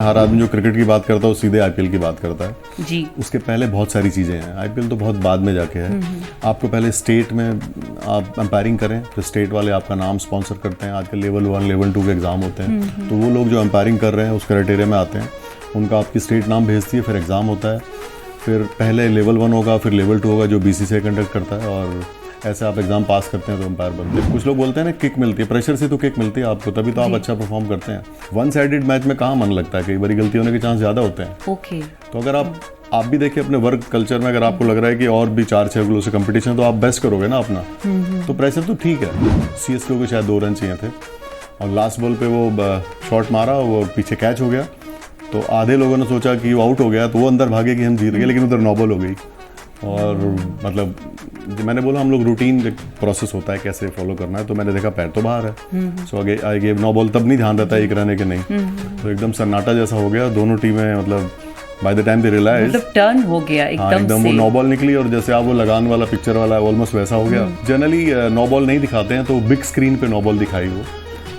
हर आदमी जो क्रिकेट की बात करता है वो सीधे आईपीएल की बात करता है जी। उसके पहले बहुत सारी चीज़ें हैं। आईपीएल तो बहुत बाद में जाके है। आपको पहले स्टेट में आप एम्पायरिंग करें, फिर स्टेट वाले आपका नाम स्पॉन्सर करते हैं। आजकल लेवल 1 लेवल 2 के एग्ज़ाम होते हैं, तो वो लोग जो एम्पायरिंग कर रहे हैं उस क्राइटेरिया में आते हैं। उनका आपकी स्टेट नाम भेजती है, फिर एग्ज़ाम होता है, फिर पहले लेवल 1 होगा, फिर लेवल 2 होगा जो बीसीसीआई कंडक्ट करता है, और ऐसे आप एग्ज़ाम पास करते हैं तो एम्पायर बनते हैं। कुछ लोग बोलते हैं ना किक मिलती है, प्रेशर से तो किक मिलती है आपको, तभी तो आप अच्छा परफॉर्म करते हैं। वन साइडेड मैच में कहाँ मन लगता है, कई बार गलती होने के चांस ज़्यादा होते हैं। ओके। तो अगर आप भी देखिए अपने वर्क कल्चर में, अगर आपको लग रहा है कि और भी 4-6 अगलों से कंपटीशन, तो आप बेस्ट करोगे ना अपना। तो प्रेशर तो ठीक है। सीएसके को शायद 2 रन चाहिए थे और लास्ट बॉल पे वो शॉट मारा, वो पीछे कैच हो गया, तो आधे लोगों ने सोचा कि वो आउट हो गया, तो वो अंदर भागे कि हम जीत गए, लेकिन उधर 9 बॉल हो गई। और मतलब मैंने बोला हम लोग रूटीन प्रोसेस होता है कैसे फॉलो करना है, तो मैंने देखा पैर तो बाहर है। सो आगे आई गेव 9 बॉल, तब नहीं ध्यान रहता एक रन है कि नहीं। तो एकदम सन्नाटा जैसा हो गया, दोनों टीमें मतलब by the time they realise, मतलब टर्न हो गया एकदम वो 9 बॉल निकली, और जैसे आप वो लगान वाला पिक्चर वाला ऑलमोस्ट वैसा हो गया। जनरली 9 बॉल नहीं दिखाते हैं, तो बिग स्क्रीन पे 9 बॉल दिखाई वो।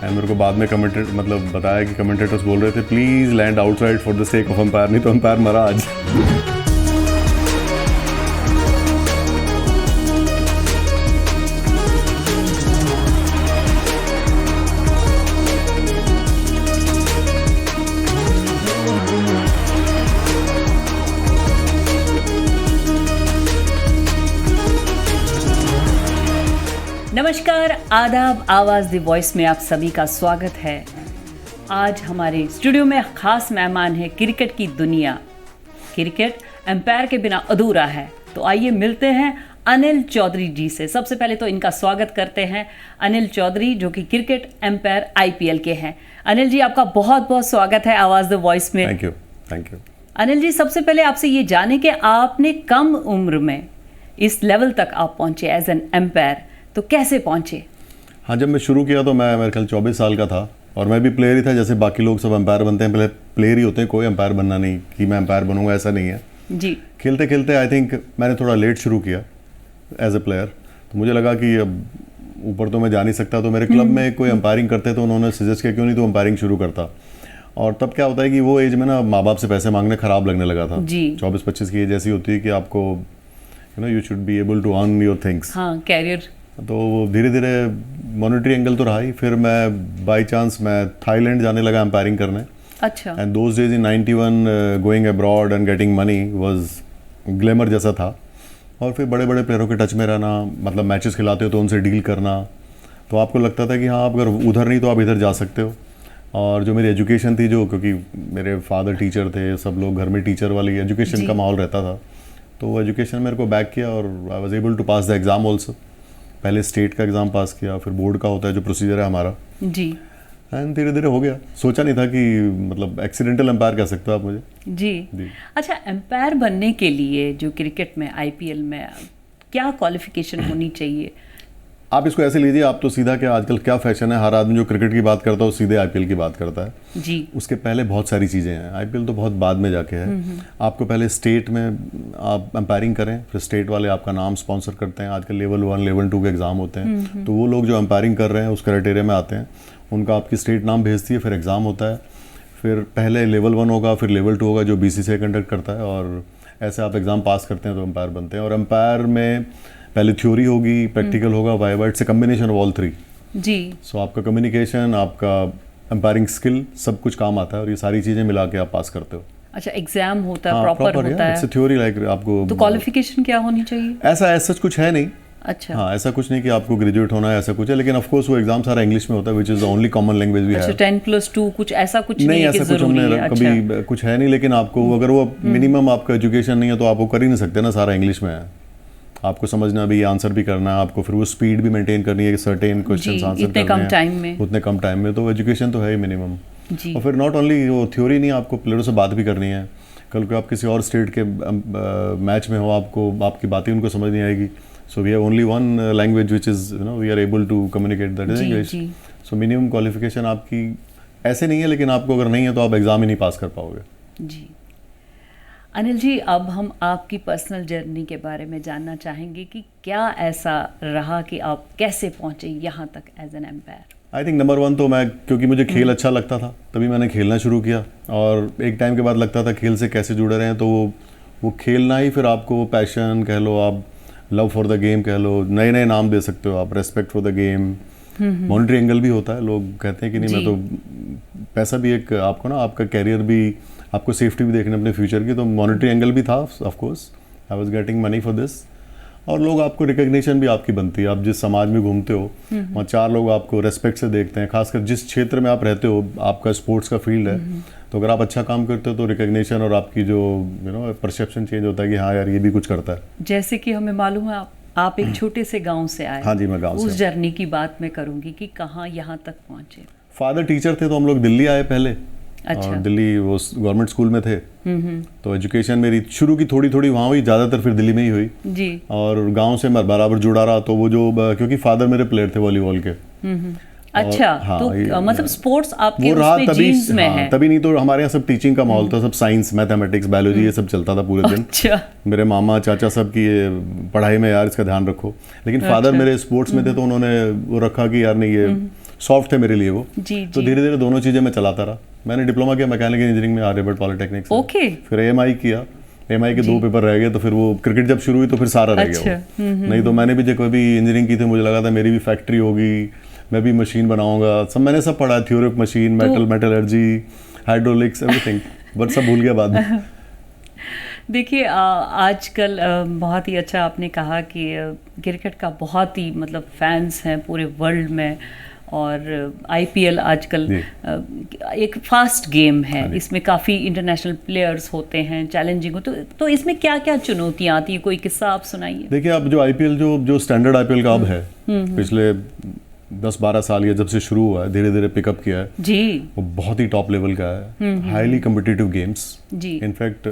एंड मेरे को बाद में मतलब बताया कि कमेंटेटर्स बोल रहे थे please land outside for the sake of umpire, नहीं तो एम्पायर मरा आज। नमस्कार, आदाब, आवाज़ द वॉइस में आप सभी का स्वागत है। आज हमारे स्टूडियो में खास मेहमान है क्रिकेट की दुनिया। क्रिकेट एम्पायर के बिना अधूरा है, तो आइए मिलते हैं अनिल चौधरी जी से। सबसे पहले तो इनका स्वागत करते हैं, अनिल चौधरी जो कि क्रिकेट एम्पायर आईपीएल के हैं। अनिल जी, आपका बहुत बहुत स्वागत है आवाज़ द वॉइस में। Thank you. अनिल जी, सबसे पहले आपसे ये जाने कि आपने कम उम्र में इस लेवल तक आप पहुंचे एज एन एम्पायर, तो कैसे पहुंचे? हाँ, जब मैं शुरू किया तो मैं मेरे ख्याल 24 साल का था, और मैं भी प्लेयर ही था। जैसे बाकी लोग सब एम्पायर बनते हैं, पहले प्लेयर ही होते हैं, कोई एम्पायर बनना नहीं कि मैं एम्पायर बनूंगा, ऐसा नहीं है जी। खेलते खेलते आई थिंक मैंने थोड़ा लेट शुरू किया एज ए प्लेयर, तो मुझे लगा कि अब ऊपर तो मैं जा नहीं सकता। तो मेरे क्लब में कोई एम्पायरिंग करते तो उन्होंने सजेस्ट किया क्यों नहीं तो एम्पायरिंग शुरू करता। और तब क्या होता है कि वो एज में ना माँ बाप से पैसे मांगने खराब लगने लगा था। 24-25 की एज ऐसी होती है कि आपको you should be able to earn your things. हाँ, कैरियर। तो धीरे धीरे मॉनेटरी एंगल तो रहा ही, फिर मैं बाई चांस मैं थाईलैंड जाने लगा एम्पायरिंग करने। अच्छा। And those days in 91 going abroad and getting money was glamour जैसा था। और फिर बड़े बड़े प्लेयरों के टच में रहना, मतलब मैचेस खिलाते हो तो उनसे डील करना, तो आपको लगता था कि हाँ आप अगर उधर नहीं तो आप इधर जा सकते हो। और जो मेरी एजुकेशन थी, जो क्योंकि मेरे फादर टीचर थे, सब लोग घर में टीचर वाली एजुकेशन का माहौल रहता था, तो वो एजुकेशन मेरे को बैक किया और I was able to pass the exam also. पहले स्टेट का एग्ज़ाम पास किया, फिर बोर्ड का होता है जो प्रोसीजर है हमारा जी। एंड धीरे धीरे हो गया। सोचा नहीं था कि मतलब एक्सीडेंटल एम्पायर कह सकते हो आप मुझे। जी। अच्छा, एम्पायर बनने के लिए जो क्रिकेट में आईपीएल में क्या क्वालिफिकेशन होनी चाहिए? आप इसको ऐसे लीजिए, आप तो सीधा क्या आजकल क्या फैशन है, हर आदमी जो क्रिकेट की बात करता है वो सीधे आईपीएल की बात करता है। जी। उसके पहले बहुत सारी चीज़ें हैं। आईपीएल तो बहुत बाद में जाके है। आपको पहले स्टेट में आप एम्पायरिंग करें, फिर स्टेट वाले आपका नाम स्पॉन्सर करते हैं। आजकल लेवल 1 लेवल 2 के एग्ज़ाम होते हैं, तो वो लोग जो एम्पायरिंग कर रहे हैं उस क्राइटेरिया में आते हैं। उनका आपकी स्टेट नाम भेजती है, फिर एग्ज़ाम होता है, फिर पहले लेवल 1 होगा, फिर लेवल 2 होगा जो बीसीसीआई कंडक्ट करता है, और ऐसे आप एग्ज़ाम पास करते हैं तो एम्पायर बनते हैं। और एम्पायर में पहले थ्योरी होगी, प्रैक्टिकल होगा, viva, it's a combination of all 3। जी। सो आपका कम्युनिकेशन, आपका एम्पायरिंग स्किल, सब कुछ काम आता है, और ये सारी चीज़ें मिला के आप पास करते हो। अच्छा, एग्जाम होता है, प्रॉपर होता है, इट्स ए थ्योरी लाइक आपको। तो क्वालिफिकेशन क्या होनी चाहिए? ऐसा सच कुछ है नहीं। अच्छा। हाँ, ऐसा कुछ नहीं कि आपको ग्रेजुएट होना है, ऐसा कुछ है, लेकिन ऑफ कोर्स वो एग्जाम सारा इंग्लिश में होता है, which is the only common language we have. अच्छा, 10+2 कुछ ऐसा कुछ नहीं है कि ऐसा कुछ हमने कभी कुछ है नहीं, लेकिन आपको अगर वो मिनिमम आपका एजुकेशन नहीं है तो आप वो कर ही नहीं सकते ना, सारा इंग्लिश में है। आपको समझना भी, आंसर भी करना है, आपको फिर वो स्पीड भी मेंटेन करनी है कि सर्टेन क्वेश्चंस आंसर उतने कम टाइम में, तो एजुकेशन तो है ही मिनिमम। और फिर नॉट ओनली वो थ्योरी नहीं, आपको प्लेयरों से बात भी करनी है। कल को आप किसी और स्टेट के मैच में हो, आपको आपकी बातें उनको समझ नहीं आएगी। So we have only one language which is we are able to communicate, that is English. So minimum qualification आपकी ऐसे नहीं है, लेकिन आपको अगर नहीं है तो आप एग्ज़ाम ही नहीं पास कर पाओगे। जी। अनिल जी, अब हम आपकी पर्सनल जर्नी के बारे में जानना चाहेंगे कि क्या ऐसा रहा कि आप कैसे पहुंचे यहाँ तक as an umpire? I think number 1 तो मैं, क्योंकि मुझे खेल अच्छा लगता था तभी मैंने खेलना शुरू किया, और एक टाइम के बाद लगता था खेल से कैसे जुड़े रहे हैं, तो वो खेलना ही फिर आपको पैशन कह लो, आप लव फॉर द गेम कह लो, नए नए नाम दे सकते हो आप, respect for the game, monetary angle भी होता है, लोग कहते हैं कि नहीं मैं तो पैसा भी एक आपको ना, आपका कैरियर भी, आपको सेफ्टी भी देखना अपने फ्यूचर की, तो मॉनिटरी एंगल भी था of course, I was getting money for this, और लोग आपको रिकग्निशन भी आपकी बनती है, आप जिस समाज में घूमते हो वहाँ 4 लोग आपको रेस्पेक्ट से देखते हैं, खासकर जिस क्षेत्र में आप रहते हो, आपका स्पोर्ट्स का फील्ड है, तो अगर आप अच्छा काम करते हो तो रिकग्निशन और आपकी जो परसेप्शन चेंज होता है कि हाँ यार ये भी कुछ करता है। जैसे कि हमें मालूम है आप एक छोटे से गांव से आए। हाँ जी, मैं गांव से। उस जर्नी की बात मैं करूंगी कि कहाँ यहाँ तक पहुँचे। फादर टीचर थे तो हम लोग दिल्ली आए पहले। अच्छा। और दिल्ली वो गवर्नमेंट स्कूल में थे, तो एजुकेशन मेरी शुरू की थोड़ी थोड़ी वहाँ हुई, ज़्यादातर फिर दिल्ली में ही हुई जी। और गांव से मैं बराबर जुड़ा रहा, तो वो जो क्योंकि फादर मेरे प्लेयर थे वॉलीबॉल के। अच्छा, हाँ, तो मतलब स्पोर्ट्स आपके वो रहा उसमें तभी, जीन्स में है। तभी नहीं तो हमारे यहाँ सब टीचिंग का माहौल था, सब साइंस, मैथमेटिक्स, बायोलॉजी ये सब चलता था पूरे दिन। अच्छा। मेरे मामा चाचा सब की ये पढ़ाई में यार इसका ध्यान रखो, लेकिन फादर मेरे स्पोर्ट्स में थे तो उन्होंने वो रखा कि यार नहीं, ये सॉफ्ट थे मेरे लिए वो। जी, तो धीरे धीरे दोनों चीज़ें मैं चलाता रहा। मैंने डिप्लोमा किया मैकेनिकल इंजीनियरिंग में आर्यभट्ट पॉलिटेक्निक से। ओके। फिर एएमआई किया, एएमआई के 2 पेपर रह गए, तो फिर वो क्रिकेट जब शुरू हुई तो फिर सारा रह गया वो। नहीं तो मैंने भी जब कभी इंजीनियरिंग की थी मुझे लगा था मेरी भी फैक्ट्री होगी, मैं भी मशीन बनाऊंगा, सब मैंने सब पढ़ा, theory of machine, metallurgy, hydraulics, everything, but सब भूल गया बाद में। देखिए आजकल बहुत ही अच्छा आपने कहा कि क्रिकेट का बहुत ही मतलब फैंस हैं पूरे वर्ल्ड में, और आईपीएल आजकल एक फास्ट गेम है, इसमें काफ़ी इंटरनेशनल प्लेयर्स होते हैं, चैलेंजिंग हो, तो इसमें क्या क्या चुनौतियाँ आती हैं, कोई किस्सा आप सुनाइए। देखिए अब जो आईपीएल जो स्टैंडर्ड आईपीएल का अब है, पिछले 10-12 साल या जब से शुरू हुआ है, धीरे धीरे पिकअप किया है जी, वो बहुत ही टॉप लेवल का है, highly competitive games ji. In fact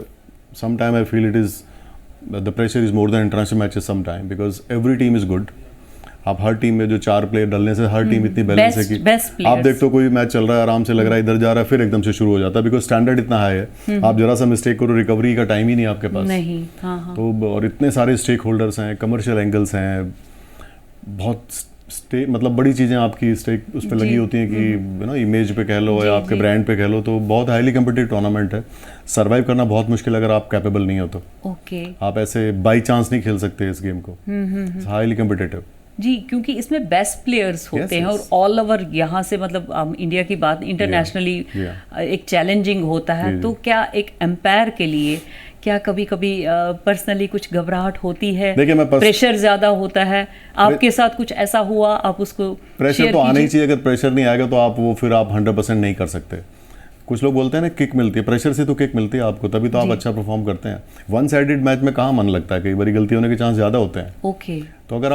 sometime I feel it is the pressure is more than international matches sometime, because every team is good. आप हर टीम में जो 4 प्लेयर डालने से हर टीम इतनी बैलेंस है कि आप देखते हो कोई मैच चल रहा है आराम से लग रहा है, इधर जा रहा है फिर एकदम से शुरू हो जाता है, बिकॉज स्टैंडर्ड इतना हाई है, आप जरा सा मिस्टेक करो रिकवरी का टाइम ही नहीं आपके पास नहीं। हाँ। तो और इतने सारे स्टेक होल्डर्स हैं, कमर्शियल एंगल्स हैं, बहुत मतलब बड़ी चीज़ें आपकी स्टेक उस पर लगी होती हैं कि ना इमेज पे कह लो या आपके ब्रांड पे कह लो, तो बहुत हाईली कम्पिटिटिव टूर्नामेंट है, सर्वाइव करना बहुत मुश्किल अगर आप कैपेबल नहीं हो तो। ओके। आप ऐसे बाई चांस नहीं खेल सकते इस गेम को, हाईली कम्पिटिटिव जी, क्योंकि इसमें बेस्ट प्लेयर्स होते हैं और ऑल ओवर यहाँ से मतलब इंडिया की बात इंटरनेशनली एक चैलेंजिंग होता है, तो क्या एक एम्पायर के लिए क्या कभी कभी पर्सनली कुछ घबराहट होती है? देखिए प्रेशर ज्यादा होता है, आपके साथ कुछ ऐसा हुआ, आप उसको प्रेशर तो आना ही चाहिए, अगर प्रेशर नहीं आएगा तो आप वो फिर आप 100% नहीं कर सकते। कुछ लोग बोलते हैं ना किक मिलती है, प्रेशर से तो किक मिलती है आपको, तभी तो आप अच्छा परफॉर्म करते हैं। वन साइडेड मैच में कहाँ मन लगता है, कई बार गलती होने के चांस ज़्यादा होते हैं। ओके। तो अगर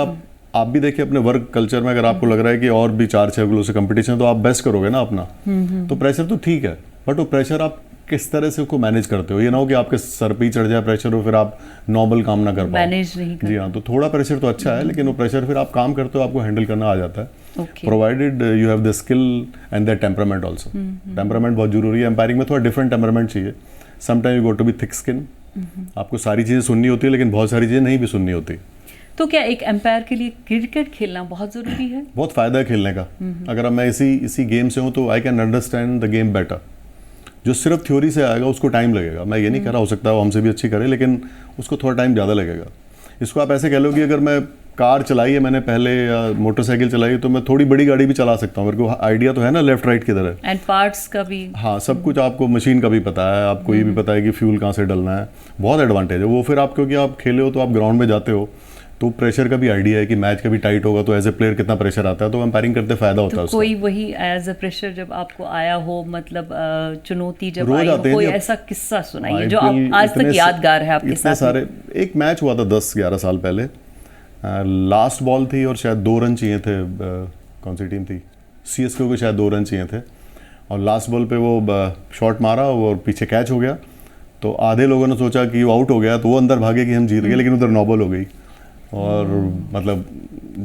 आप भी देखिए अपने वर्क कल्चर में, अगर आपको लग रहा है कि और भी 4-6 किलो से कंपटीशन, तो आप बेस्ट करोगे ना अपना, तो प्रेशर तो ठीक है, बट वो प्रेशर आप किस तरह से उसको मैनेज करते हो, ये ना हो कि आपके सर पे ही चढ़ जाए प्रेशर और फिर आप नॉर्मल काम ना कर पाओ, मैनेज नहीं कर। जी हाँ, तो थोड़ा प्रेशर तो अच्छा है, लेकिन वो प्रेशर फिर आप काम करते हो आपको हैंडल करना आ जाता है, provided you have the skill and the temperament also. Temperament बहुत जरूरी है, एम्पायरिंग में थोड़ा डिफरेंट टेम्परामेंट चाहिए, sometime you go to be thick skin, आपको सारी चीज़ें सुननी होती है लेकिन बहुत सारी चीज़ें नहीं भी सुननी होती। तो क्या एक एम्पायर के लिए क्रिकेट खेलना बहुत ज़रूरी है? बहुत फ़ायदा है खेलने का, अगर मैं इसी गेम से हूँ तो I can understand the game better. जो सिर्फ थ्योरी से आएगा उसको टाइम लगेगा, मैं ये नहीं कह रहा हो सकता है वो हमसे भी अच्छी करे, लेकिन उसको थोड़ा टाइम ज़्यादा लगेगा। इसको आप ऐसे कह लो कि अगर मैं कार चलाई है मैंने पहले या मोटरसाइकिल चलाई तो मैं थोड़ी बड़ी गाड़ी भी चला सकता हूँ, मेरे को आइडिया तो है ना लेफ्ट राइट किधर है, एंड पार्ट्स का भी। हाँ, सब कुछ आपको मशीन का भी पता है, आपको ये भी पता है कि फ्यूल कहाँ से डलना है, बहुत एडवांटेज है वो। फिर आप क्योंकि आप खेले हो तो आप ग्राउंड में जाते हो तो प्रेशर का भी आइडिया है कि मैच कभी टाइट होगा तो एज ए प्लेयर कितना प्रेशर आता है, तो एम्पायरिंग करते फायदा होता है उसका। कोई वही एज ए प्रेशर जब आपको आया हो, मतलब चुनौती जब आई हो, कोई ऐसा किस्सा सुनाइए जो आप आज तक यादगार है आपके साथ? सारे एक मैच हुआ था 10-11 साल पहले, लास्ट बॉल थी और शायद 2 रन चाहिए थे, कौन सी टीम थी, CSK को शायद 2 रन चाहिए थे, और लास्ट बॉल पे वो शॉट मारा और पीछे कैच हो गया, तो आधे लोगों ने सोचा कि वो आउट हो गया तो वो अंदर भागे कि हम जीत गए, लेकिन उधर 9 बॉल हो गई। और मतलब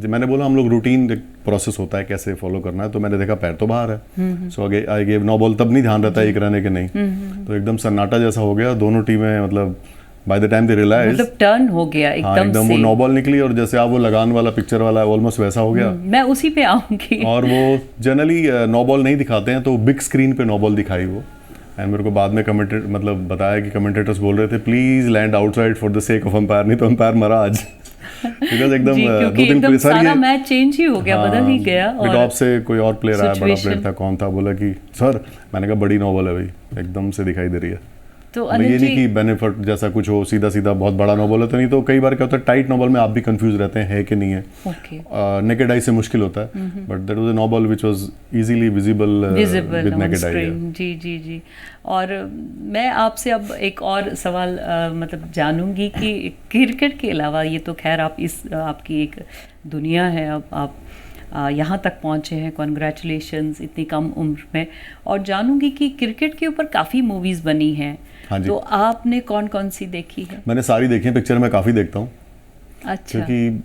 मैंने बोला हम लोग रूटीन प्रोसेस होता है कैसे फॉलो करना है, तो मैंने देखा पैर तो बाहर है, सो आई गेव 9 बॉल, तब नहीं ध्यान रहता है 1 रन है कि नहीं, तो एकदम सन्नाटा जैसा हो गया, दोनों टीमें मतलब by the time they realise, मतलब टर्न हो गया एकदम एकदम से। वो नो बॉल निकली और जैसे आप वो लगान वाला पिक्चर वाला ऑलमोस्ट वैसा हो गया। मैं उसी पे आऊंगी। और वो जनरली नो बॉल नहीं दिखाते हैं, तो बिग स्क्रीन पे नो बॉल दिखाई वो। एंड मेरे को बाद में मतलब बताया कि कमेंटेटर्स बोल रहे थे please land outside for the sake of umpire, नहीं तो अंपायर मरा आज। बिकॉज एकदम क्योंकि एकदम सारा मैच चेंज ही हो गया, बदल ही गया। और टॉप से कोई और प्लेयर आया, बड़ा प्लेयर था, कौन था, बोला कि सर, मैंने कहा बड़ी नो बॉल है भाई, एकदम से दिखाई दे रही है। तो ये नहीं कि बेनिफिट जैसा कुछ हो, सीधा सीधा बहुत बड़ा नो बॉल है तो नहीं, तो कई बार क्या होता है टाइट नो बॉल में आप भी कंफ्यूज रहते हैं है कि नहीं है, नेकेड आई से मुश्किल होता है, but that was a no ball which was easily visible with naked eye. जी जी जी। और मैं आपसे अब एक और सवाल मतलब जानूंगी कि क्रिकेट के अलावा, ये तो खैर आप आपकी एक दुनिया है, अब आप यहाँ तक पहुँचे हैं, कॉन्ग्रेचुलेशंस इतनी कम उम्र में। और जानूंगी कि क्रिकेट के ऊपर काफ़ी मूवीज़ बनी हैं। हाँ जी। तो आपने कौन कौन सी देखी है? मैंने सारी देखी है, पिक्चर मैं काफ़ी देखता हूँ। अच्छा। क्योंकि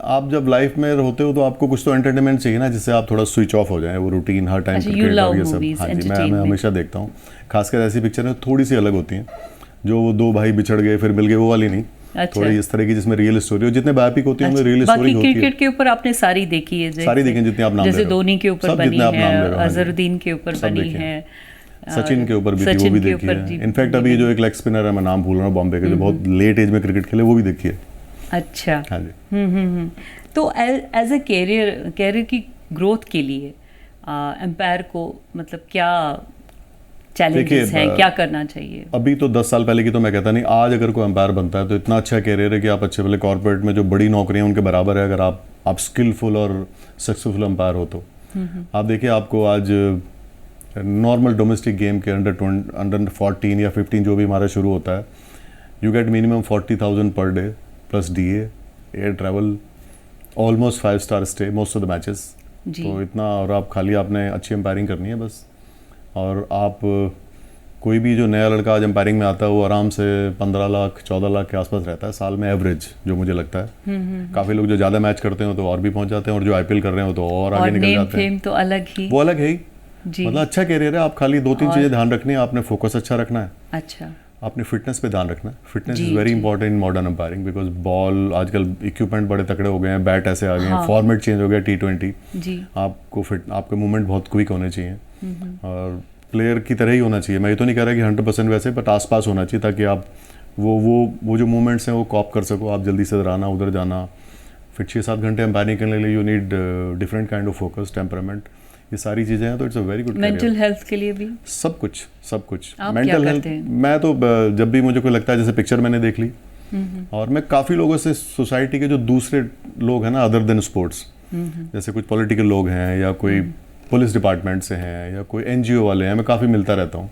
आप जब लाइफ में होते हो तो आपको कुछ तो एंटरटेनमेंट चाहिए ना, जिससे आप थोड़ा स्विच ऑफ हो जाए, वो रूटीन हर टाइम क्रिकेट और ये सब। हाँ जी, मैं हमेशा देखता हूँ, खासकर ऐसी पिक्चरें थोड़ी सी अलग होती हैं, जो वो दो भाई बिछड़ गए फिर मिल गए, वो वाली नहीं। अच्छा। थोड़ी इस तरह की जिसमें रियल स्टोरी हो, जितने बायोपिक होती हैं रियल स्टोरी होती है। क्रिकेट के ऊपर आपने सारी देखी है? सारी देखी जितनी आप नाम जैसे धोनी के ऊपर बनी है, अजहरुद्दीन के ऊपर बनी है, सचिन के ऊपर भी थी, वो भी देखी है। इनफैक्ट अभी जो एक लेग स्पिनर है, मैं नाम भूल रहा हूँ, बॉम्बे के, जो बहुत लेट एज में क्रिकेट खेले, वो भी देखी है। अच्छा। हाँ जी। तो एज ए कैरियर की ग्रोथ के लिए एम्पायर को मतलब क्या चैलेंजेस हैं, क्या करना चाहिए? अभी तो 10 साल पहले की तो मैं कहता नहीं, आज अगर कोई एम्पायर बनता है तो इतना अच्छा कैरियर है कि आप अच्छे वाले कॉर्पोरेट में जो बड़ी नौकरियां उनके बराबर है, अगर आप स्किलफुल और सक्सेसफुल एम्पायर हो तो। आप देखिए, आपको आज नॉर्मल डोमेस्टिक गेम के अंडर 14 या 15 जो भी हमारा शुरू होता है, you get minimum 40,000 per day plus DA, air travel, almost 5 star stay most of the matches. तो इतना, और आप खाली आपने अच्छी एम्पायरिंग करनी है बस। और आप कोई भी जो नया लड़का आज एम्पायरिंग में आता है, वो आराम से 15 लाख 14 लाख के आसपास रहता है साल में एवरेज, जो मुझे लगता है। काफ़ी लोग जो ज़्यादा मैच करते हैं तो और भी पहुंच जाते हैं, और जो IPL कर रहे हो तो और आगे निकल जाते हैं। तो अलग ही, वो अलग है ही। मतलब अच्छा कैरियर है, आप खाली 2-3 चीज़ें ध्यान रखनी है। आपने फोकस अच्छा रखना है। अच्छा। आपने फिटनेस पे ध्यान रखना है। Fitness is very important in modern एम्पायरिंग, because ball आजकल इक्विपमेंट बड़े तकड़े हो गए हैं, बैट ऐसे आ गए हैं, फॉर्मेट चेंज हो गया T20। आपके मूवमेंट बहुत क्विक होने चाहिए, और प्लेयर की तरह ही होना चाहिए। मैं ये तो नहीं कह रहा कि 100% वैसे, बट आसपास होना चाहिए, ताकि आप वो जो मूवमेंट्स हैं वो कॉप कर सको। आप जल्दी से इधर आना उधर जाना। फिर 6-7 घंटे एम्पायरिंग करने के लिए you need different kind of focus, temperament, ये सारी चीज़ें हैं। तो it's a very good. Mental health के लिए भी सब कुछ मेंटल हेल्थ। मैं तो जब भी मुझे कोई लगता है, जैसे पिक्चर मैंने देख ली, और मैं काफ़ी लोगों से, सोसाइटी के जो दूसरे लोग हैं ना अदर देन स्पोर्ट्स, जैसे कुछ पॉलिटिकल लोग हैं या कोई पुलिस डिपार्टमेंट से हैं या कोई NGO वाले हैं, मैं काफ़ी मिलता रहता हूँ।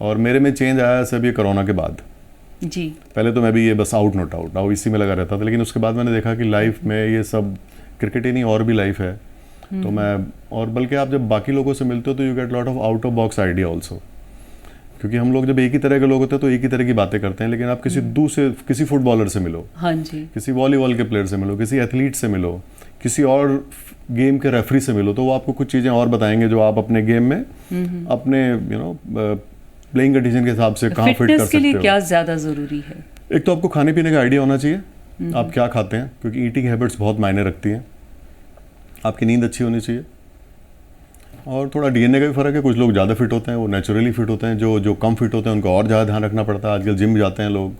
और मेरे में चेंज आया सब ये कोरोना के बाद जी। पहले तो मैं भी ये बस आउट नॉट आउट इसी में लगा रहता था, लेकिन उसके बाद मैंने देखा कि लाइफ में ये सब क्रिकेट ही नहीं और भी लाइफ है। तो मैं, और बल्कि आप जब बाकी लोगों से मिलते हो तो you get lot of out of box idea also, क्योंकि हम लोग जब एक ही तरह के लोग होते हैं तो एक ही तरह की बातें करते हैं। लेकिन आप किसी फुटबॉलर से मिलो, हाँ जी, किसी वॉलीबॉल के प्लेयर से मिलो, किसी एथलीट से मिलो, किसी और गेम के रेफरी से मिलो, तो वो आपको कुछ चीज़ें और बताएंगे जो आप अपने गेम में अपने प्लेइंग कंडीशन के हिसाब से कहाँ फिट कर सकते हो। के लिए क्या ज़्यादा ज़रूरी है? एक तो आपको खाने पीने का आइडिया होना चाहिए, आप क्या खाते हैं, क्योंकि ईटिंग हैबिट्स बहुत मायने रखती हैं। आपकी नींद अच्छी होनी चाहिए, और थोड़ा DNA का भी फ़र्क है। कुछ लोग ज़्यादा फिट होते हैं, वो नेचुरली फिट होते हैं। जो कम फिट होते हैं उनको और ज़्यादा ध्यान रखना पड़ता है। आजकल जिम जाते हैं लोग,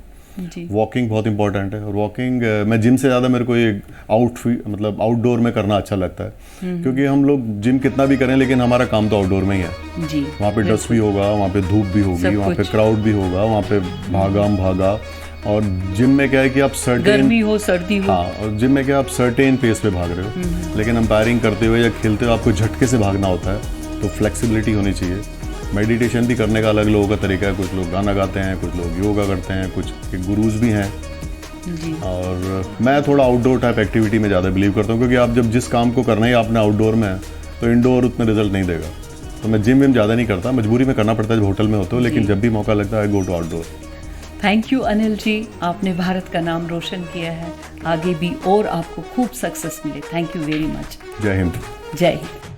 वॉकिंग बहुत इंपॉर्टेंट है। और वॉकिंग मैं जिम से ज़्यादा मेरे को ये आउटडोर में करना अच्छा लगता है, क्योंकि हम लोग जिम कितना भी करें लेकिन हमारा काम तो आउटडोर में ही है जी। वहाँ पे डस्ट भी होगा, वहाँ पे धूप भी होगी, वहाँ पे क्राउड भी होगा, वहाँ पे भागा। और जिम में क्या है कि आप गर्मी हो सर्दी हो, हाँ, और जिम में क्या आप सर्टेन पेस पे भाग रहे हो, लेकिन एम्पायरिंग करते हुए या खेलते हुए आपको झटके से भागना होता है। तो फ्लेक्सिबिलिटी होनी चाहिए। मेडिटेशन भी करने का अलग लोगों का तरीका है। कुछ लोग गाना गाते हैं, कुछ लोग योगा करते हैं, कुछ गुरुज भी हैं जी। और मैं थोड़ा आउटडोर टाइप एक्टिविटी में ज़्यादा बिलीव करता हूँ, क्योंकि आप जब जिस काम को करना ही आपने आउटडोर में है तो इंडोर उतना रिजल्ट नहीं देगा। तो मैं जिम विम ज़्यादा नहीं करता, मजबूरी में करना पड़ता है जब होटल में होते हो, लेकिन जब भी मौका लगता है I go to outdoor. Thank you Anil ji, आपने भारत का नाम रोशन किया है। आगे भी और आपको खूब सक्सेस मिले। Thank you very much. जय हिंद। जय हिंद।